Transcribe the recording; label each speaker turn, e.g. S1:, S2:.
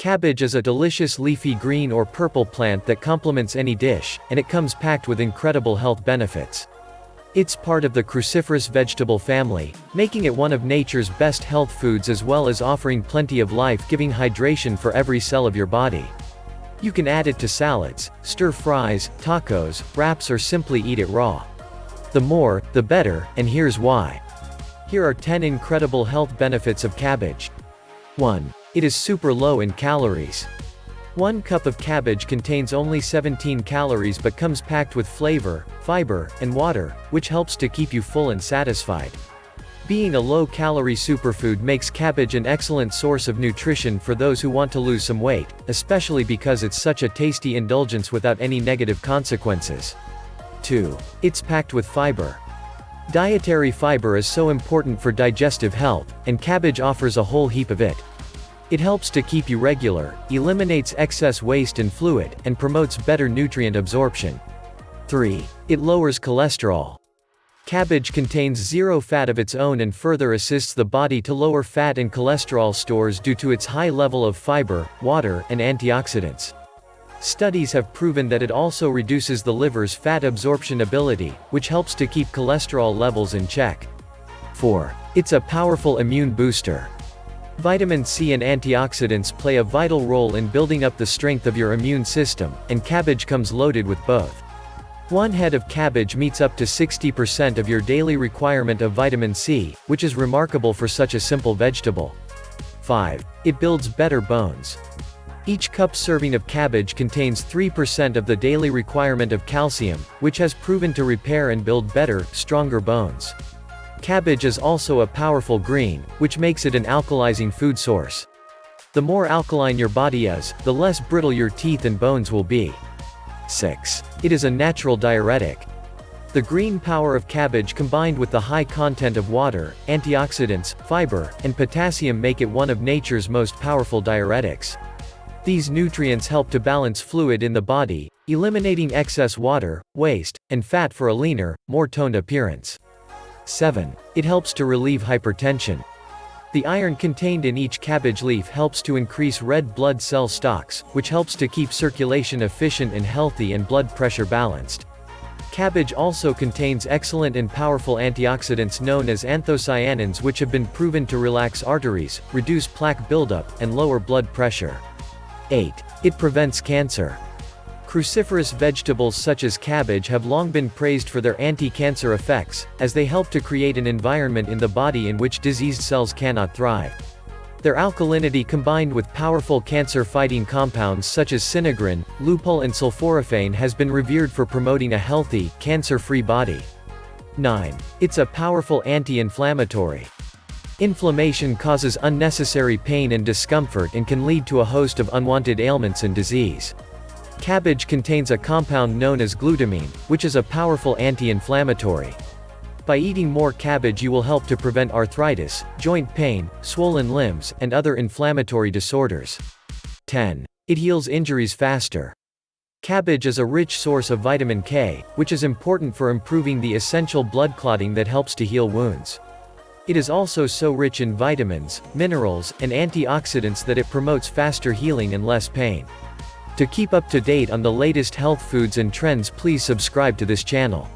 S1: Cabbage is a delicious leafy green or purple plant that complements any dish, and it comes packed with incredible health benefits. It's part of the cruciferous vegetable family, making it one of nature's best health foods as well as offering plenty of life-giving hydration for every cell of your body. You can add it to salads, stir-fries, tacos, wraps or simply eat it raw. The more, the better, and here's why. Here are 10 incredible health benefits of cabbage. 1. It is super low in calories. 1 cup of cabbage contains only 17 calories but comes packed with flavor, fiber, and water, which helps to keep you full and satisfied. Being a low-calorie superfood makes cabbage an excellent source of nutrition for those who want to lose some weight, especially because it's such a tasty indulgence without any negative consequences. 2. It's packed with fiber. Dietary fiber is so important for digestive health, and cabbage offers a whole heap of it. It helps to keep you regular, eliminates excess waste and fluid, and promotes better nutrient absorption. 3. It lowers cholesterol. Cabbage contains zero fat of its own and further assists the body to lower fat and cholesterol stores due to its high level of fiber, water, and antioxidants. Studies have proven that it also reduces the liver's fat absorption ability, which helps to keep cholesterol levels in check. 4. It's a powerful immune booster. Vitamin C and antioxidants play a vital role in building up the strength of your immune system, and cabbage comes loaded with both. 1 head of cabbage meets up to 60% of your daily requirement of vitamin C, which is remarkable for such a simple vegetable. 5. It builds better bones. Each cup serving of cabbage contains 3% of the daily requirement of calcium, which has proven to repair and build better, stronger bones. Cabbage is also a powerful green, which makes it an alkalizing food source. The more alkaline your body is, the less brittle your teeth and bones will be. 6. It is a natural diuretic. The green power of cabbage combined with the high content of water, antioxidants, fiber, and potassium make it one of nature's most powerful diuretics. These nutrients help to balance fluid in the body, eliminating excess water, waste, and fat for a leaner, more toned appearance. 7. It helps to relieve hypertension. The iron contained in each cabbage leaf helps to increase red blood cell stocks, which helps to keep circulation efficient and healthy and blood pressure balanced. Cabbage also contains excellent and powerful antioxidants known as anthocyanins, which have been proven to relax arteries, reduce plaque buildup, and lower blood pressure. 8. It prevents cancer. Cruciferous vegetables such as cabbage have long been praised for their anti-cancer effects, as they help to create an environment in the body in which diseased cells cannot thrive. Their alkalinity combined with powerful cancer-fighting compounds such as sinigrin, lupul and sulforaphane has been revered for promoting a healthy, cancer-free body. 9. It's a powerful anti-inflammatory. Inflammation causes unnecessary pain and discomfort and can lead to a host of unwanted ailments and disease. Cabbage contains a compound known as glutamine, which is a powerful anti-inflammatory. By eating more cabbage you will help to prevent arthritis, joint pain, swollen limbs, and other inflammatory disorders. 10. It heals injuries faster. Cabbage is a rich source of vitamin K, which is important for improving the essential blood clotting that helps to heal wounds. It is also so rich in vitamins, minerals, and antioxidants that it promotes faster healing and less pain. To keep up to date on the latest health foods and trends, please subscribe to this channel.